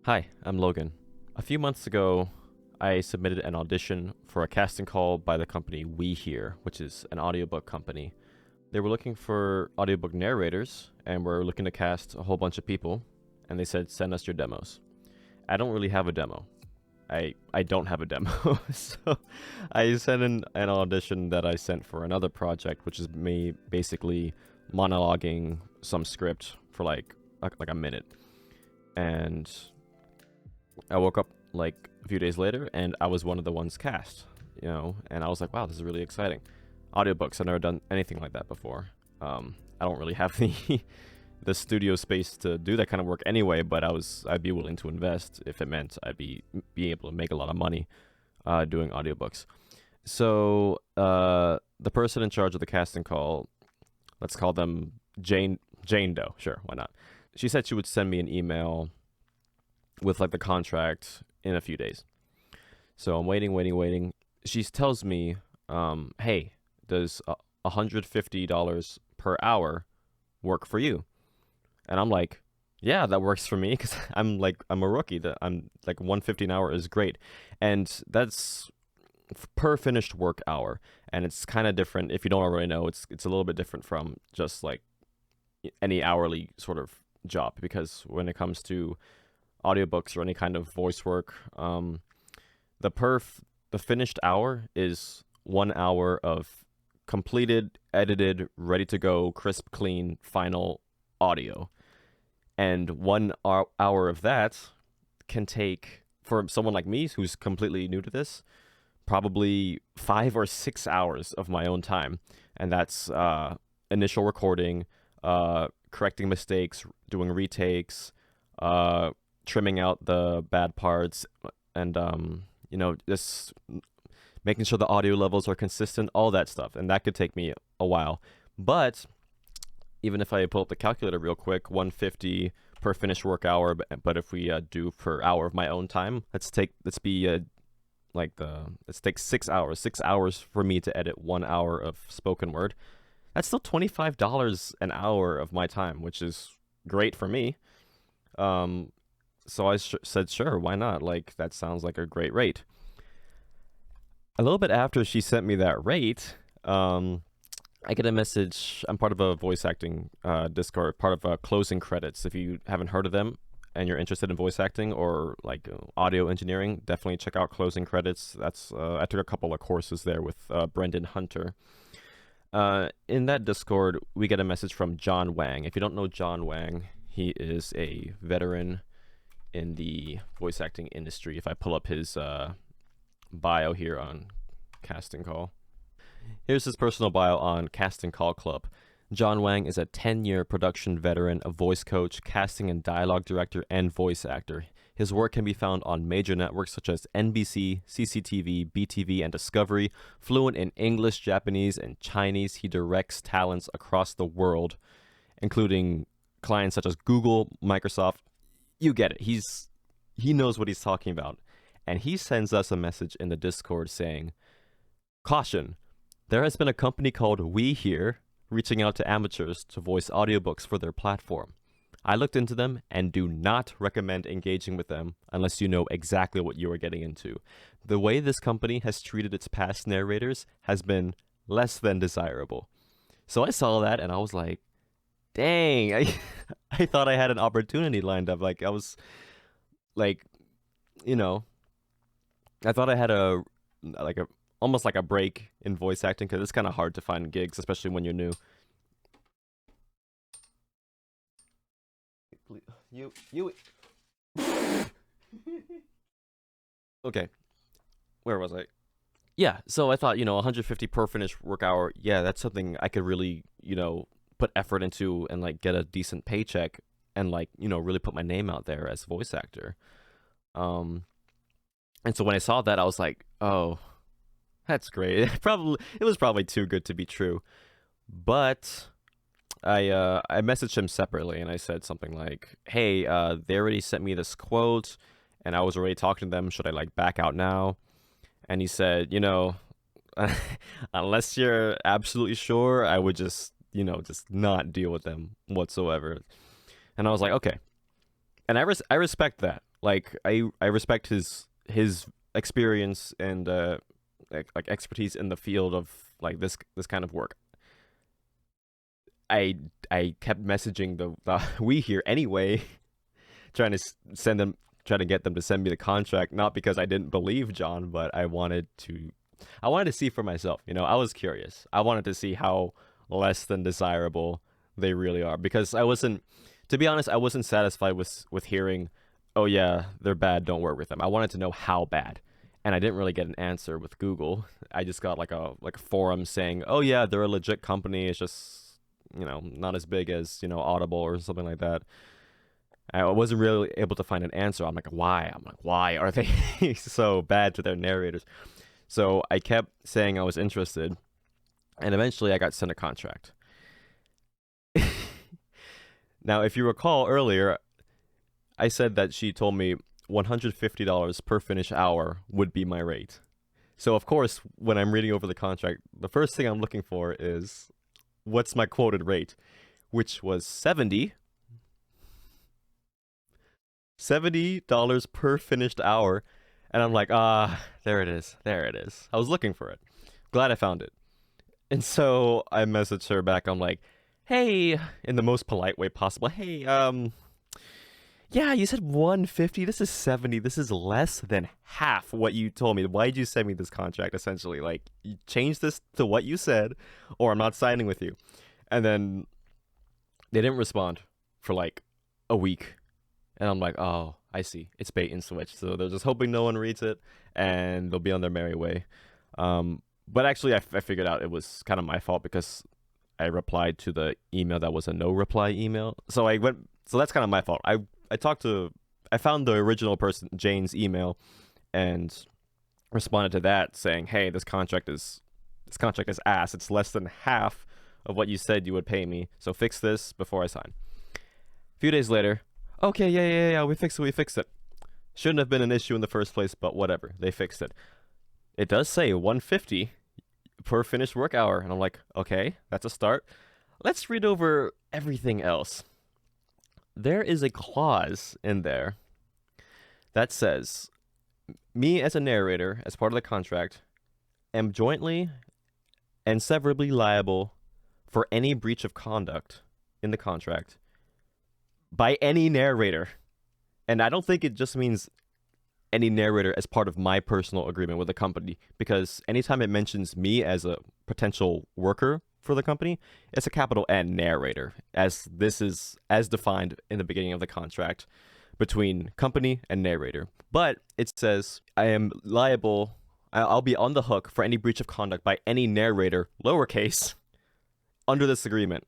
Hi, I'm Logan. A few months ago, I submitted an audition for a casting call by the company Wehear, which is an audiobook company. They were looking for audiobook narrators, and we're looking to cast a whole bunch of people, and they said, send us your demos. I don't really have a demo. I don't have a demo, so I sent in an audition that I sent for another project, which is me basically monologuing some script for like a minute. And I woke up like a few days later and I was one of the ones cast, and I was like, wow, this is really exciting. Audiobooks, I've never done anything like that before. I don't really have the studio space to do that kind of work anyway, but I'd be willing to invest if it meant I'd be able to make a lot of money doing audiobooks. So the person in charge of the casting call, let's call them Jane Doe, sure, why not? She said she would send me an email with like the contract in a few days. So I'm waiting. She tells me, hey, does $150 per hour work for you? And I'm like, yeah, that works for me, because I'm a rookie. I'm like, $150 an hour is great. And that's per finished work hour. And it's kind of different. If you don't already know, it's a little bit different from just like any hourly sort of job, because when it comes to audiobooks or any kind of voice work, the finished hour is 1 hour of completed, edited, ready to go, crisp, clean, final audio. And 1 hour of that can take, for someone like me who's completely new to this, probably 5 or 6 hours of my own time. And that's initial recording, correcting mistakes, doing retakes, trimming out the bad parts, and just making sure the audio levels are consistent, all that stuff. And that could take me a while. But even if I pull up the calculator real quick, 150 per finished work hour, but if we do per hour of my own time, let's take 6 hours. 6 hours for me to edit 1 hour of spoken word. That's still $25 an hour of my time, which is great for me. So I said, sure, why not? Like, that sounds like a great rate. A little bit after she sent me that rate, I get a message. I'm part of a voice acting Discord, part of Closing Credits. If you haven't heard of them and you're interested in voice acting or like audio engineering, definitely check out Closing Credits. That's I took a couple of courses there with Brendan Hunter. In that Discord, we get a message from John Wang. If you don't know John Wang, he is a veteran in the voice acting industry. If I pull up his bio here on Casting Call. Here's his personal bio on Casting Call Club. John Wang is a 10-year production veteran, a voice coach, casting and dialogue director, and voice actor. His work can be found on major networks such as NBC, CCTV, BTV, and Discovery. Fluent in English, Japanese, and Chinese, he directs talents across the world, including clients such as Google, Microsoft. You get it. He knows what he's talking about. And he sends us a message in the Discord saying, caution, there has been a company called Wehear reaching out to amateurs to voice audiobooks for their platform. I looked into them and do not recommend engaging with them unless you know exactly what you are getting into. The way this company has treated its past narrators has been less than desirable. So I saw that and I was like, dang, I thought I had an opportunity lined up. Like, I was like, I thought I had almost like a break in voice acting, because it's kind of hard to find gigs, especially when you're new. You okay, where was I? Yeah, so I thought, 150 per finished work hour, yeah, that's something I could really, put effort into and like get a decent paycheck and like, really put my name out there as a voice actor. And so when I saw that, I was like, oh, that's great. It was probably too good to be true. But I messaged him separately and I said something like, hey, they already sent me this quote and I was already talking to them. Should I like back out now? And he said, unless you're absolutely sure, I would just not deal with them whatsoever. And I was like, okay. And I respect that. Like I respect his experience and like expertise in the field of like this kind of work. I kept messaging the Wehear anyway, trying to get them to send me the contract, not because I didn't believe John, but I wanted to see for myself. You know, I was curious. I wanted to see how less than desirable they really are, because to be honest, I wasn't satisfied with hearing, oh yeah, they're bad, don't work with them. I wanted to know how bad. And I didn't really get an answer with Google. I just got like a forum saying, oh yeah, they're a legit company. It's just, you know, not as big as, you know, Audible or something like that. I wasn't really able to find an answer. I'm like, why are they so bad to their narrators? So I kept saying I was interested, and eventually I got sent a contract. Now, if you recall earlier, I said that she told me $150 per finished hour would be my rate. So of course, when I'm reading over the contract, the first thing I'm looking for is what's my quoted rate, which was $70 per finished hour. And I'm like, there it is. I was looking for it. Glad I found it. And so I messaged her back. I'm like, hey, in the most polite way possible. Hey, yeah, you said 150. This is 70. This is less than half what you told me. Why did you send me this contract, essentially? Like, you change this to what you said, or I'm not signing with you. And then they didn't respond for like a week. And I'm like, oh, I see. It's bait and switch. So they're just hoping no one reads it, and they'll be on their merry way. But actually, I figured out it was kind of my fault, because I replied to the email that was a no reply email. So that's kind of my fault. I found the original person, Jane's email, and responded to that saying, hey, this contract is ass. It's less than half of what you said you would pay me. So fix this before I sign. A few days later, okay, yeah, we fixed it. Shouldn't have been an issue in the first place, but whatever. They fixed it. It does say $150 per finished work hour. And I'm like, okay, that's a start. Let's read over everything else. There is a clause in there that says, me as a narrator, as part of the contract, am jointly and severably liable for any breach of conduct in the contract by any narrator. And I don't think it just means any narrator as part of my personal agreement with the company, because anytime it mentions me as a potential worker for the company, it's a capital N, narrator, as this is as defined in the beginning of the contract between company and narrator. But it says I am liable, I'll be on the hook for any breach of conduct by any narrator, lowercase, under this agreement.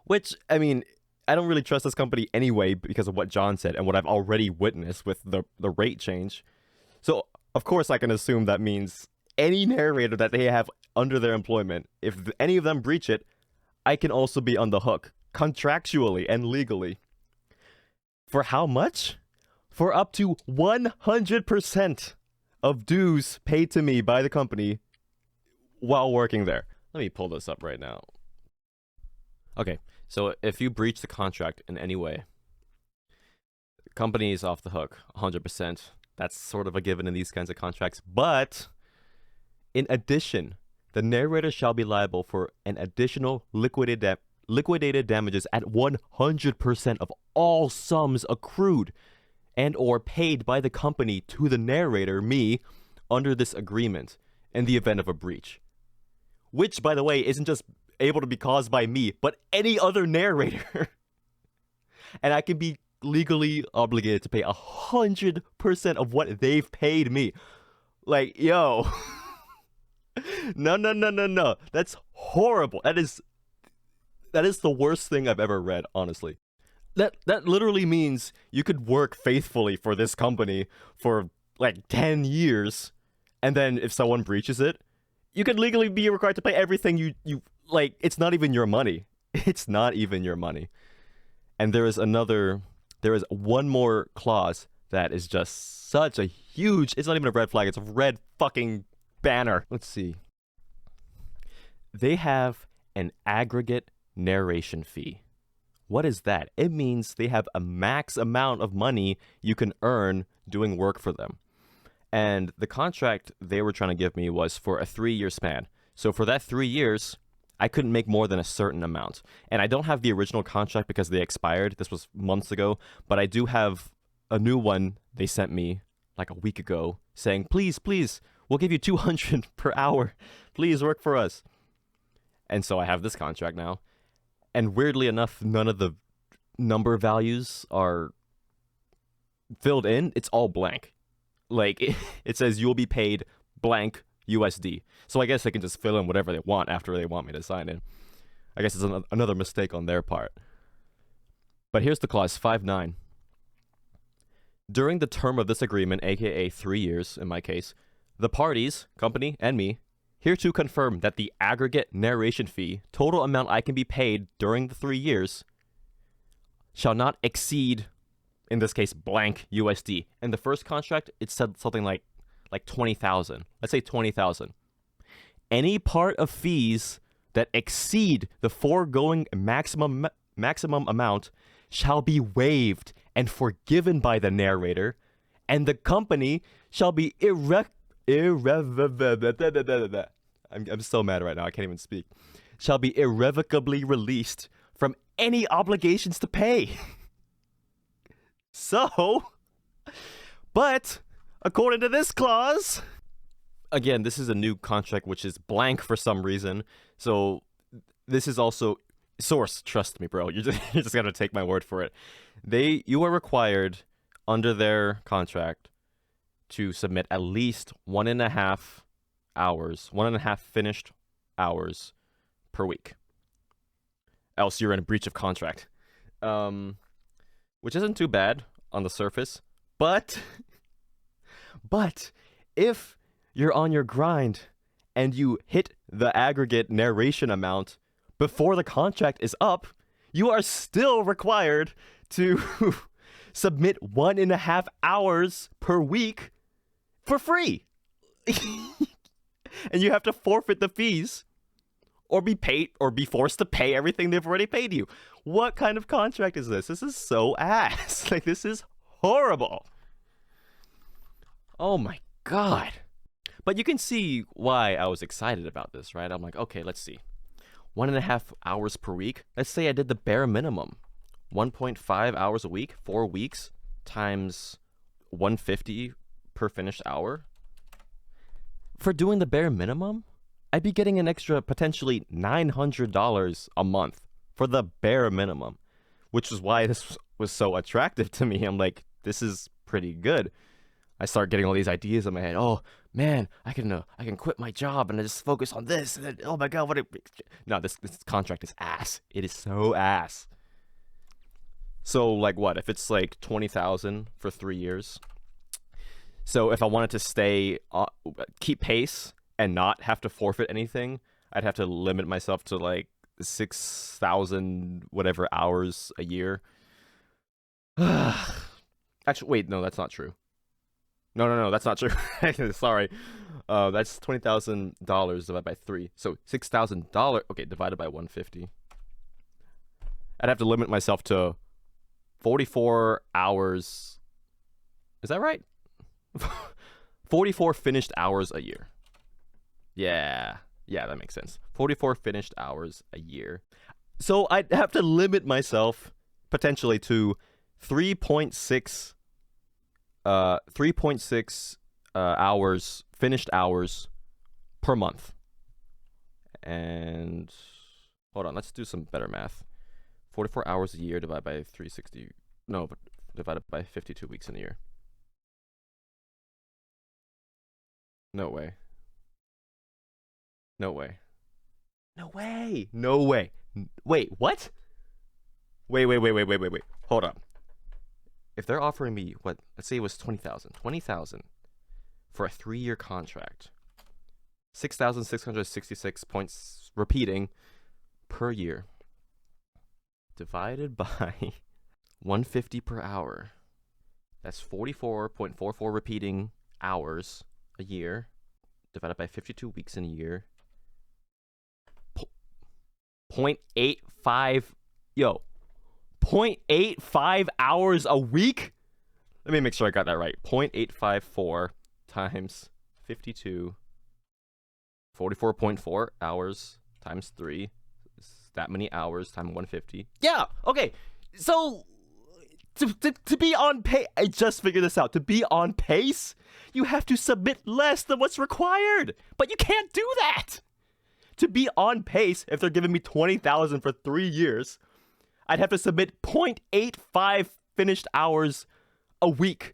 Which, I mean, I don't really trust this company anyway because of what John said and what I've already witnessed with the rate change. So, of course, I can assume that means any narrator that they have under their employment, if any of them breach it, I can also be on the hook, contractually and legally. For how much? For up to 100% of dues paid to me by the company while working there. Let me pull this up right now. Okay, so if you breach the contract in any way, the company is off the hook 100%. That's sort of a given in these kinds of contracts. But in addition, the narrator shall be liable for an additional liquidated damages at 100% of all sums accrued and or paid by the company to the narrator, me, under this agreement in the event of a breach. Which, by the way, isn't just able to be caused by me, but any other narrator. And I can be legally obligated to pay 100% of what they've paid me. Like, yo. No. That's horrible. That is the worst thing I've ever read, honestly. That literally means you could work faithfully for this company for like 10 years, and then if someone breaches it, you could legally be required to pay everything you like. It's not even your money. It's not even your money. And there is one more clause that is just such a huge, it's not even a red flag, it's a red fucking banner. Let's see. They have an aggregate narration fee. What is that? It means they have a max amount of money you can earn doing work for them. And the contract they were trying to give me was for a 3-year span. So for that 3 years, I couldn't make more than a certain amount. And I don't have the original contract because they expired. This was months ago. But I do have a new one they sent me like a week ago saying, please, we'll give you $200 per hour. Please work for us. And so I have this contract now. And weirdly enough, none of the number values are filled in. It's all blank. Like, it says you'll be paid blank USD. So I guess they can just fill in whatever they want after they want me to sign in. I guess it's another mistake on their part. But here's the clause 5.9. During the term of this agreement, aka 3 years in my case, the parties, company and me, hereto confirm that the aggregate narration fee, total amount I can be paid during the 3 years, shall not exceed, in this case, blank USD. In the first contract, it said something like 20,000. Let's say 20,000. Any part of fees that exceed the foregoing maximum amount shall be waived and forgiven by the narrator, and the company shall be I'm so mad right now, I can't even speak. Shall be irrevocably released from any obligations to pay. So, but according to this clause, again, this is a new contract which is blank for some reason. So this is also source. Trust me, bro. You're just gonna take my word for it. You are required under their contract to submit at least 1.5 finished hours per week. Else you're in a breach of contract. Which isn't too bad on the surface, but if you're on your grind and you hit the aggregate narration amount before the contract is up, you are still required to submit 1.5 hours per week for free. And you have to forfeit the fees or be forced to pay everything they've already paid you. What kind of contract is this? This is so ass. Like, this is horrible. Oh my God. But you can see why I was excited about this, right? I'm like, okay, let's see. 1.5 hours per week. Let's say I did the bare minimum. 1.5 hours a week, 4 weeks, times 150 per finished hour. For doing the bare minimum, I'd be getting an extra potentially $900 a month for the bare minimum, which is why this was so attractive to me. I'm like, this is pretty good. I start getting all these ideas in my head. Oh man, I can quit my job and I just focus on this. And then, oh my God, no, this contract is ass. It is so ass. So like what? If it's like 20,000 for 3 years. So if I wanted to keep pace and not have to forfeit anything, I'd have to limit myself to like 6,000 whatever hours a year. Actually, wait, no, that's not true. No, that's not true. Sorry. That's $20,000 divided by 3. So $6,000, okay, divided by 150. I'd have to limit myself to 44 hours. Is that right? 44 finished hours a year. Yeah, that makes sense. 44 finished hours a year. So I'd have to limit myself potentially to 3.6 hours, finished hours per month. And hold on, let's do some better math. 44 hours a year divided by 360. No, but divided by 52 weeks in a year. No way. Wait, what? Wait. Hold on. If they're offering me, what, let's say it was 20,000 for a 3-year contract, 6,666 points repeating per year, divided by 150 per hour, that's 44.44 repeating hours a year, divided by 52 weeks in a year, 0.85, 0.85 hours a week? Let me make sure I got that right. 0.854 times 52, 44.4 hours times 3. That many hours times 150. Yeah, okay. So, to be on pace, I just figured this out. To be on pace, you have to submit less than what's required. But you can't do that. To be on pace, if they're giving me 20,000 for 3 years, I'd have to submit 0.85 finished hours a week.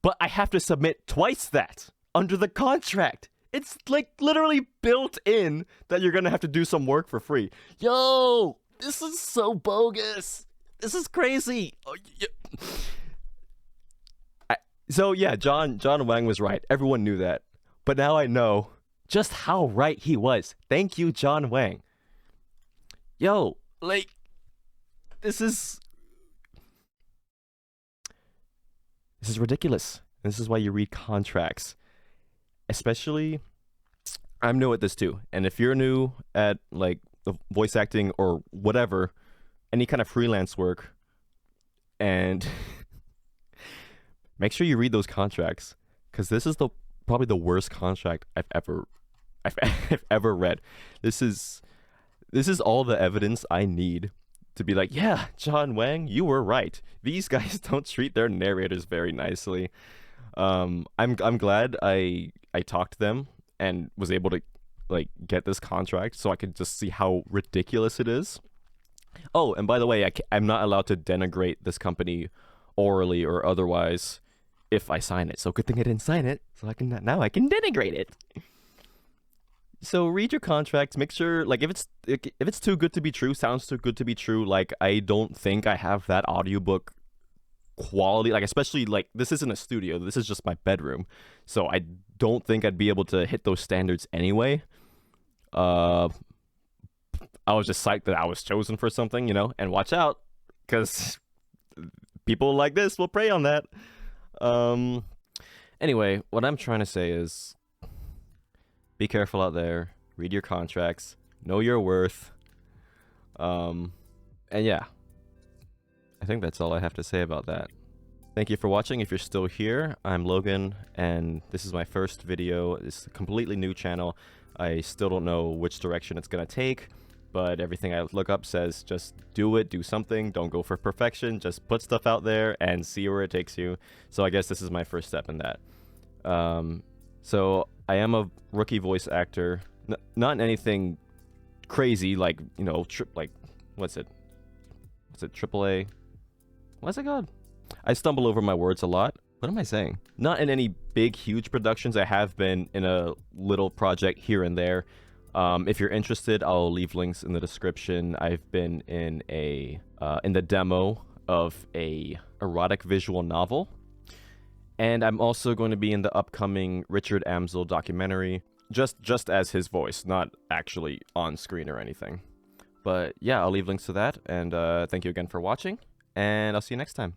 But I have to submit twice that under the contract. It's like literally built in that you're gonna have to do some work for free. Yo, this is so bogus. This is crazy. Oh, yeah. So yeah, John Wang was right. Everyone knew that. But now I know just how right he was. Thank you, John Wang. Yo, like, this is ridiculous. This is why you read contracts. Especially, I'm new at this too. And if you're new at like the voice acting or whatever, any kind of freelance work, and make sure you read those contracts, because this is probably the worst contract I've ever read. This is all the evidence I need to be like, yeah, John Wang, you were right. These guys don't treat their narrators very nicely. I'm glad I talked to them and was able to like get this contract so I could just see how ridiculous it is. Oh, and by the way, I'm not allowed to denigrate this company orally or otherwise if I sign it. So good thing I didn't sign it, so now I can denigrate it. So read your contracts. Make sure, like, if it's too good to be true, sounds too good to be true. Like, I don't think I have that audiobook quality. Like, especially like this isn't a studio. This is just my bedroom. So I don't think I'd be able to hit those standards anyway. I was just psyched that I was chosen for something, you know. And watch out, because people like this will prey on that. Anyway, what I'm trying to say is, be careful out there. Read your contracts. Know your worth. And yeah, I think that's all I have to say about that. Thank you for watching. If you're still here, I'm Logan, and this is my first video. It's a completely new channel. I still don't know which direction it's gonna take, but everything I look up says just do it, do something, don't go for perfection, just put stuff out there and see where it takes you. So I guess this is my first step in that. So I am a rookie voice actor, not in anything crazy, like, you know, what's it, AAA? What's it called? I stumble over my words a lot. What am I saying? Not in any big, huge productions. I have been in a little project here and there. If you're interested, I'll leave links in the description. I've been in the demo of a erotic visual novel. And I'm also going to be in the upcoming Richard Amsel documentary, just as his voice, not actually on screen or anything. But yeah, I'll leave links to that, and thank you again for watching, and I'll see you next time.